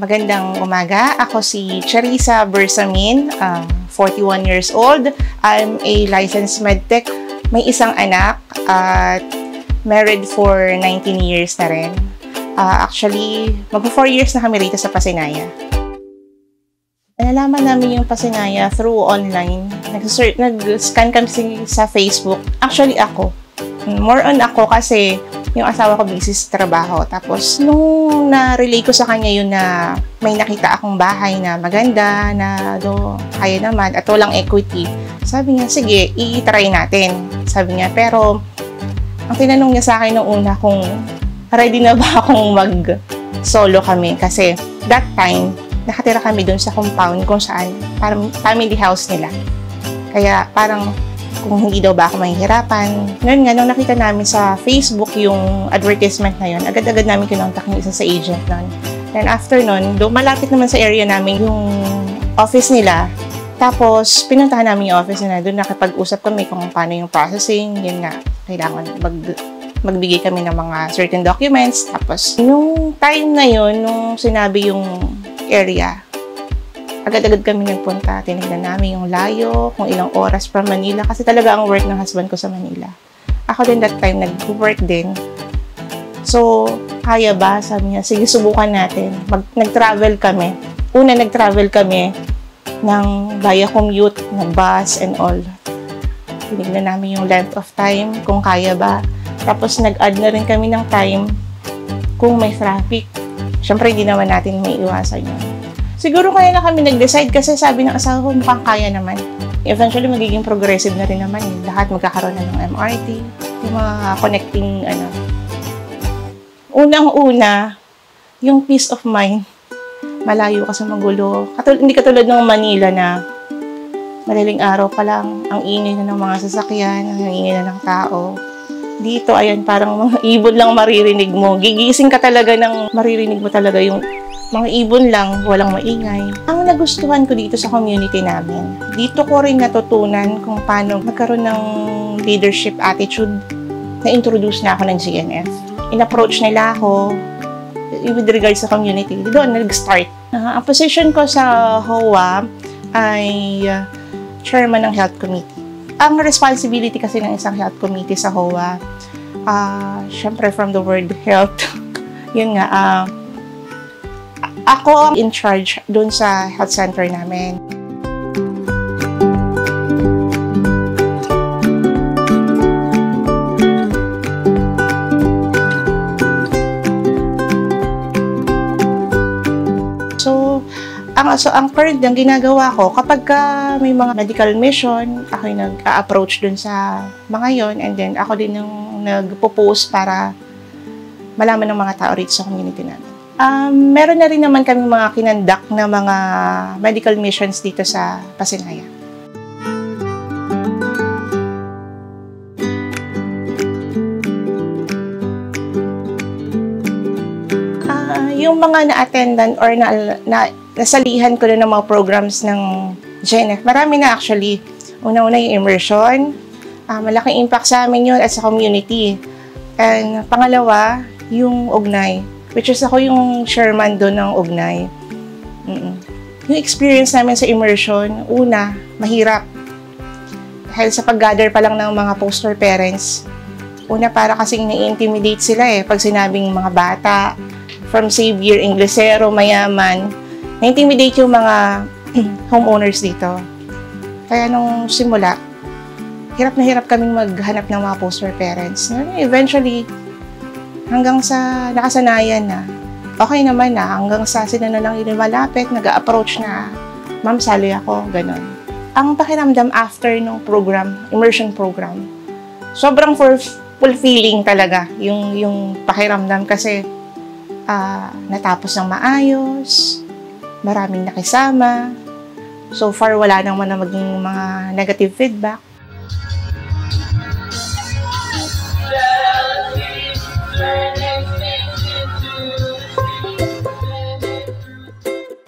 Magandang umaga. Ako si Charissa Bersamin, 41 years old. I'm a licensed medtech. May isang anak at married for 19 years na rin. Actually, magpo 4 years na kami rito sa Pasinaya. Nalaman namin yung Pasinaya through online. Nag-scan kami sa Facebook. Actually, ako. More on ako kasi yung asawa ko busy sa trabaho. Tapos, nung na-relay ko sa kanya yun na may nakita akong bahay na maganda, na kaya naman, at walang equity. Sabi niya, sige, i-try natin. Sabi niya, pero ang tinanong niya sa akin nung una kung ready na ba akong mag-solo kami. Kasi that time, nakatira kami dun sa compound kung saan, parang family house nila. Kaya parang kung hindi daw ba ako mahihirapan. Ngayon nga, nung nakita namin sa Facebook yung advertisement na yun, agad-agad namin kinontak yung isa sa agent nun. Then after nun, malapit naman sa area namin yung office nila. Tapos, pinuntahan namin yung office nila. Doon nakipag-usap kami kung paano yung processing. Yun nga, kailangan magbigay kami ng mga certain documents. Tapos, nung time na yun, nung sinabi yung area, agad-agad kami nagpunta. Tinignan namin yung layo, kung ilang oras from Manila. Kasi talaga ang work ng husband ko sa Manila. Ako din that time, nag-work din. So, kaya ba? Sabi niya, sige, subukan natin. Nag-travel kami. Una, nag-travel kami ng via commute, na bus and all. Tinignan namin yung length of time, kung kaya ba. Tapos, nag-add na rin kami ng time kung may traffic. Siyempre, hindi naman natin may iwasan yun. Siguro kaya na kami nag-decide kasi sabi ng asawa ko mukhang kaya naman. Eventually, magiging progressive na rin naman. Lahat magkakaroon na ng MRT, yung mga connecting, Unang-una, yung peace of mind. Malayo ka sa magulo. Hindi katulad ng Manila na madaling araw pa lang, ang ingay na ng mga sasakyan, ang ingay na ng tao. Dito, ayan, parang mga ibon lang maririnig mo. Gigising ka talaga ng maririnig mo talaga yung mga ibon lang, walang maingay. Ang nagustuhan ko dito sa community namin, dito ko rin natutunan kung paano magkaroon ng leadership attitude. Na-introduce na ako ng GNF. In-approach nila ako with regards sa community. Doon, nag-start. Ang position ko sa HOA ay chairman ng health committee. Ang responsibility kasi ng isang health committee sa HOA, syempre from the word health, yun nga, ako in charge doon sa health center namin. So, ang current ang ginagawa ko, kapag may mga medical mission, ako yung nag-approach doon sa mga yon, and then ako din yung nagpo-post para malaman ng mga tao rito sa community namin. Meron na rin naman kami mga kinandak na mga medical missions dito sa Pasinaya. Yung mga na-attendan or nasalihan ko na ng mga programs ng GNF, marami na actually. Una-una yung immersion, malaking impact sa amin yun at sa community. And pangalawa, yung Ugnay, which is ako yung chairman doon ng Ugnay. Yung experience namin sa immersion, una, mahirap. Dahil sa pag-gather pa lang ng mga poster parents, una para kasing na-intimidate sila pag sinabing mga bata, from Xavier, Inglesero, mayaman, na-intimidate yung mga homeowners dito. Kaya nung simula, hirap na hirap kaming maghanap ng mga poster parents. Eventually, hanggang sa nakasanayan na, okay naman na, hanggang sa sila na lang yung malapit, nag-a-approach na, ma'am, sali ako, ganun. Ang pakiramdam after nung program, immersion program, sobrang fulfilling talaga yung pakiramdam kasi natapos ng maayos, maraming nakisama, so far wala naman na maging mga negative feedback.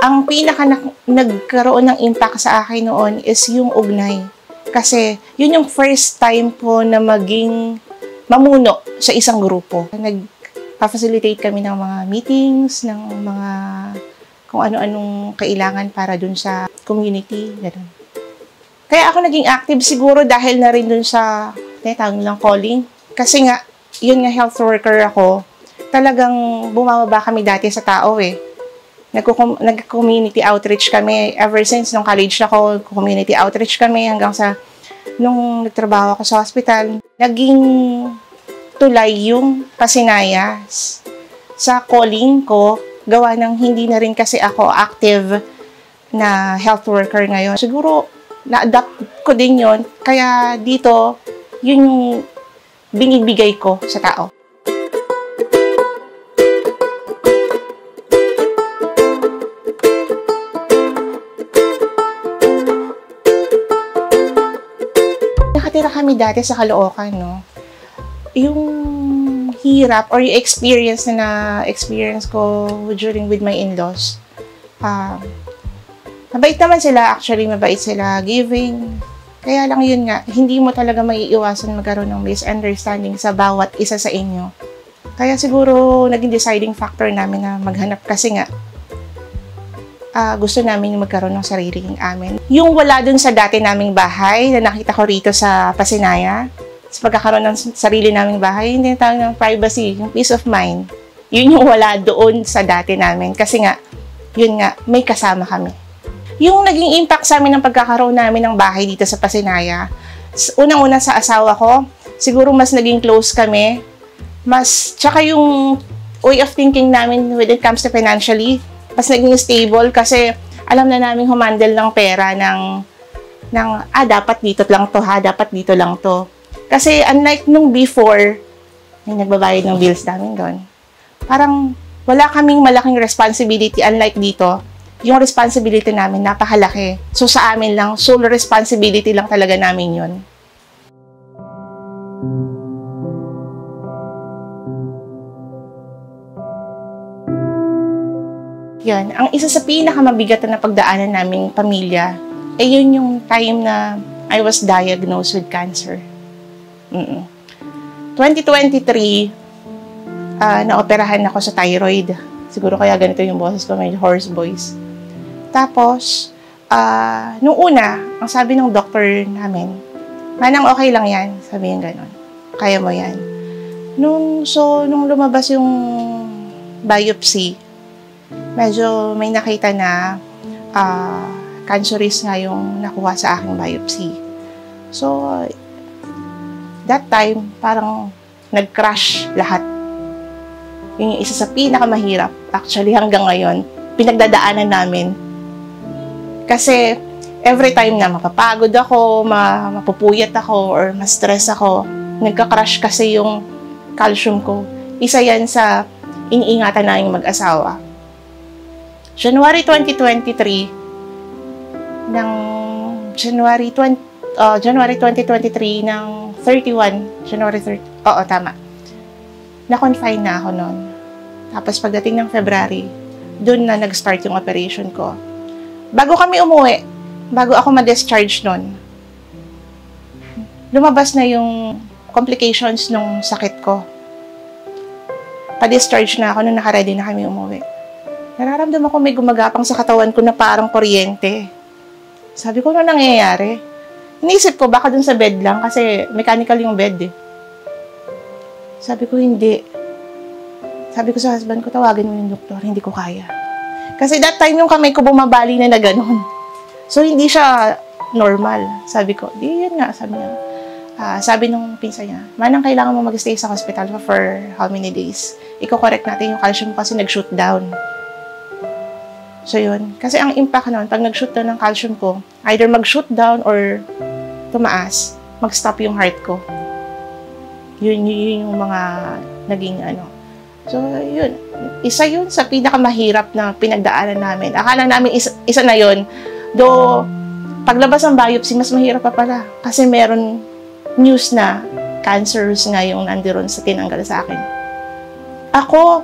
Ang pinaka nagkaroon ng impact sa akin noon is yung Ugnay. Kasi yun yung first time po na maging mamuno sa isang grupo. Nag-facilitate kami ng mga meetings, ng mga kung ano-anong kailangan para dun sa community, gano'n. Kaya ako naging active siguro dahil na rin dun sa tinatawag nilang calling. Kasi nga, yun nga health worker ako, talagang bumababa kami dati sa tao eh. Nag-community outreach kami ever since nung college ako, community outreach kami hanggang sa nung nagtrabaho ako sa hospital. Naging tulay yung Pasinayas sa calling ko, gawa ng hindi na rin kasi ako active na health worker ngayon. Siguro, na-adapt ko din yon, kaya dito, yun yung binibigay ko sa tao. Nakatira kami dati sa Caloocan, no? Yung hirap or yung experience na experience ko during with my in-laws. Mabait naman sila, actually mabait sila, giving. Kaya lang yun nga, hindi mo talaga maiiwasan magkaroon ng misunderstanding sa bawat isa sa inyo. Kaya siguro naging deciding factor namin na maghanap kasi nga gusto namin magkaroon ng sariling amin. Yung wala dun sa dati naming bahay na nakita ko rito sa Pasinaya, sa pagkakaroon ng sarili naming bahay, hindi tawag ng privacy, yung peace of mind. Yun yung wala doon sa dati namin. Kasi nga, yun nga, may kasama kami. Yung naging impact sa amin ng pagkakaroon namin ng bahay dito sa Pasinaya, unang-una sa asawa ko, siguro mas naging close kami, tsaka yung way of thinking namin when it comes to financially, mas naging stable kasi alam na namin humandle ng pera dapat dito lang to ha, dapat dito lang to. Kasi unlike nung before, may nagbabayad ng bills namin doon. Parang wala kaming malaking responsibility unlike dito. Yung responsibility namin napakalaki. So sa amin lang, sole responsibility lang talaga namin yun. Yan, ang isa sa pinakamabigat na pagdaanan naming pamilya, yun yung time na I was diagnosed with cancer. 2023, naoperahan ako sa thyroid. Siguro kaya ganito yung boses ko, may hoarse voice. Tapos, nung una, ang sabi ng doctor namin, manang okay lang yan, sabi niya gano'n. Kaya mo yan. Nung lumabas yung biopsy, medyo may nakita na cancerous nga yung nakuha sa aking biopsy. So, that time, parang nag-crash lahat. Yung isa sa pinakamahirap, actually hanggang ngayon, pinagdadaanan namin. Kasi every time na mapapagod ako, mapupuyat ako, or ma-stress ako, nagka-crash kasi yung calcium ko. Isa yan sa iniingatan namin mag-asawa. January 2023, January 2023 ng 31, January 30, oo, tama. Na-confine na ako noon. Tapos pagdating ng February, doon na nag-start yung operation ko. Bago kami umuwi, bago ako ma-discharge noon, lumabas na yung complications ng sakit ko. Pa-discharge na ako nung naka-ready na kami umuwi. Nararamdaman ko may gumagapang sa katawan ko na parang kuryente. Sabi ko, ano nangyayari? Iniisip ko, baka dun sa bed lang kasi mechanical yung bed eh. Sabi ko, hindi. Sabi ko sa husband ko, tawagin mo yung doktor, hindi ko kaya. Kasi that time yung kamay ko bumabali na gano'n. So, hindi siya normal. Sabi ko, di yun nga, sabi niya. Sabi nung pinsa niya, manang kailangan mo mag-stay sa hospital for how many days? Iko-correct natin yung calcium kasi nag-shoot down. So, yun. Kasi ang impact nun, pag nag-shoot down ng calcium ko, either mag-shoot down or tumaas, mag-stop yung heart ko. Yun yung mga naging ano. So, yun. Isa yun sa pinakamahirap na pinagdaanan namin. Akala namin isa na yun. Though, paglabas ng biopsy, mas mahirap pa pala. Kasi meron news na cancerous nga yung nandiron sa tinanggal sa akin. Ako,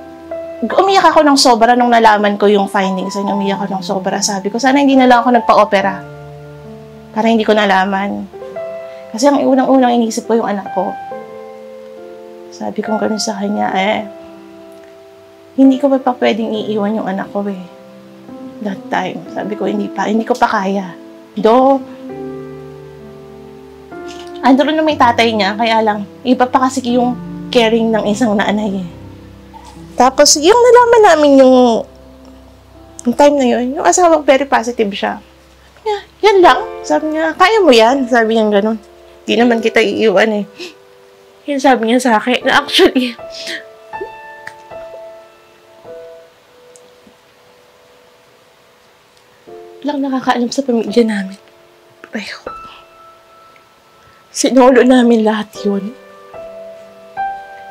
umiyak ako ng sobra nung nalaman ko yung findings. Umiyak ako ng sobra. Sabi ko, sana hindi na lang ako nagpa-opera. Para hindi ko nalaman. Kasi ang unang-unang inisip ko yung anak ko. Sabi ko gano'n sa kanya, hindi ko pa pwedeng iiwan yung anak ko eh. that time. Sabi ko, hindi ko pa kaya. Do, andun na may tatay niya, kaya lang, iba pa kasi yung caring ng isang nanay eh. Tapos, yung nalaman namin yung time na yun, yung asawa ko very positive siya. Yan lang. Sabi niya, kaya mo yan. Sabi niya ganun. Di naman kita iiwan eh. Yan sabi niya sa akin. Actually, walang nakakaalam sa pamilya namin. Pero, sinolo namin lahat yun.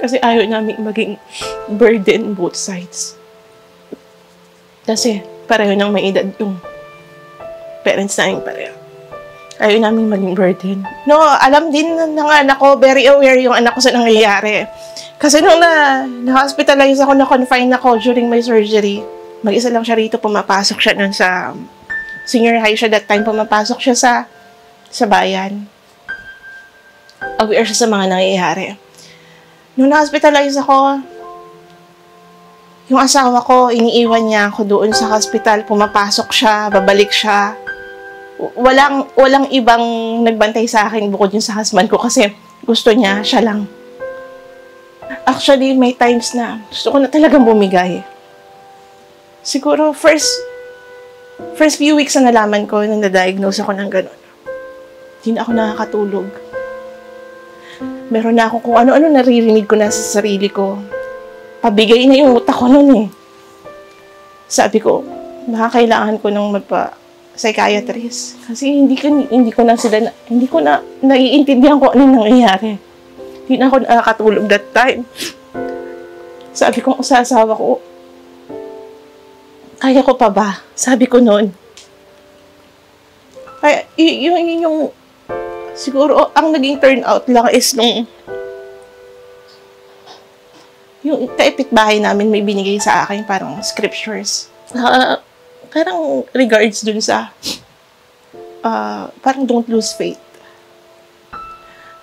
Kasi ayaw namin maging burden both sides. Kasi pareho nang may edad yung parents namin pareho. Ayaw namin maging burden. No, alam din ng anak ko, very aware yung anak ko sa nangyayari. Kasi nung na-hospitalize ako, na-confine ako during my surgery, mag-isa lang siya rito, pumapasok siya nun sa senior high siya that time, pumapasok siya sa bayan. Aware siya sa mga nangyayari. Nung na-hospitalize ako, yung asawa ko, iniiwan niya ako doon sa hospital. Pumapasok siya, babalik siya. Walang ibang nagbantay sa akin bukod yung sa husband ko kasi gusto niya, siya lang. Actually, may times na gusto ko na talagang bumigay. Siguro, first few weeks na nalaman ko nung na-diagnose ako ng gano'n. Hindi na ako nakakatulog. Meron na ako kung ano-ano naririnig ko na sa sarili ko. Pabigay na yung utak ko nun eh. Sabi ko, baka kailangan ko ng magpa-psychiatrist. Kasi hindi ko na naiintindihan ko ano nangyayari. Hindi na ako nakakatulog that time. Sabi ko sa asawa ko, kaya ko pa ba? Sabi ko noon. Kaya, yung siguro, ang naging turnout lang is yung kaipit-bahay namin may binigay sa akin parang scriptures. Parang regards dun sa parang don't lose faith.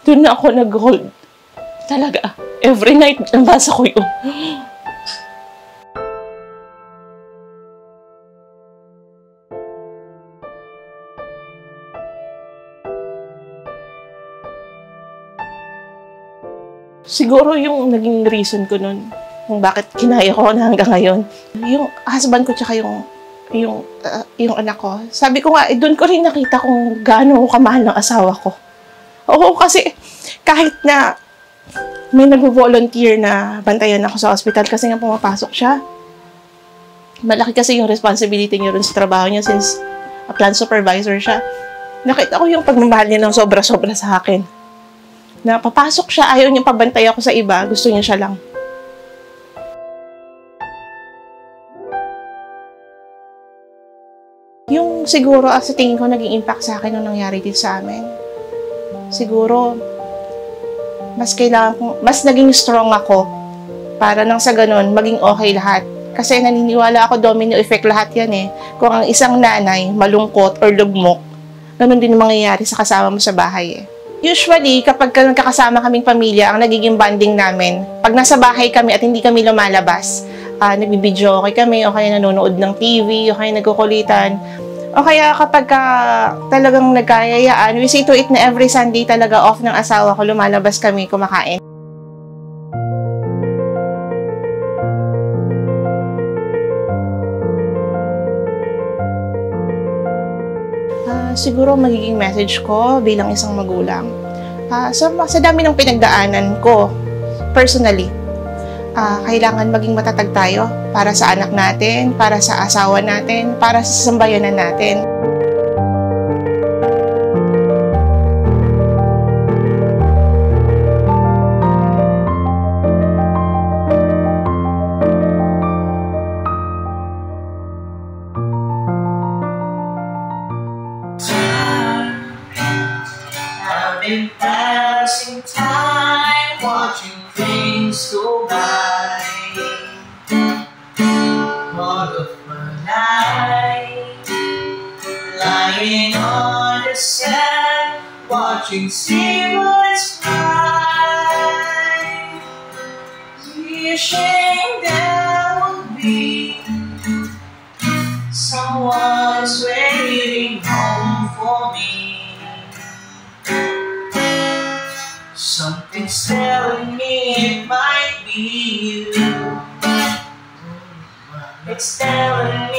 Dun na ako nag-hold. Talaga. Every night, nabasa ko yun. Siguro yung naging reason ko nun, kung bakit kinaya ko na hanggang ngayon, yung husband ko tsaka yung anak ko. Sabi ko nga, doon ko rin nakita kung gaano kamahal ng asawa ko. Oo, kasi kahit na may nag-volunteer na bantayan ako sa hospital kasi nga pumapasok siya, malaki kasi yung responsibility niya rin sa trabaho niya since a plant supervisor siya. Nakita ko yung pagmamahal niya ng sobra-sobra sa akin. Na papasok siya, ayaw niya pabantay ako sa iba, gusto niya siya lang. Yung siguro, sa tingin ko, naging impact sa akin nung nangyari dito sa amin. Siguro, mas naging strong ako para nang sa ganun, maging okay lahat. Kasi naniniwala ako, domino effect lahat yan eh. Kung ang isang nanay, malungkot or lugmok, ganun din ang mangyayari sa kasama mo sa bahay eh. Usually, kapag nagkakasama kaming pamilya, ang nagiging bonding namin, pag nasa bahay kami at hindi kami lumalabas, nagbibideo okay kami, o kaya nanonood ng TV, o kaya nagkukulitan, o kaya kapag talagang nagkayayaan, we see to it na every Sunday talaga off ng asawa ko, lumalabas kami kumakain. Siguro magiging message ko bilang isang magulang. Sa dami ng pinagdaanan ko, personally, kailangan maging matatag tayo para sa anak natin, para sa asawa natin, para sa sambayanan natin. In passing time, watching things go by. All of my life, lying on the sand, watching seabirds fly. Wishing there would be some Someone's waiting home for me. Something's telling me it might be you. It's telling me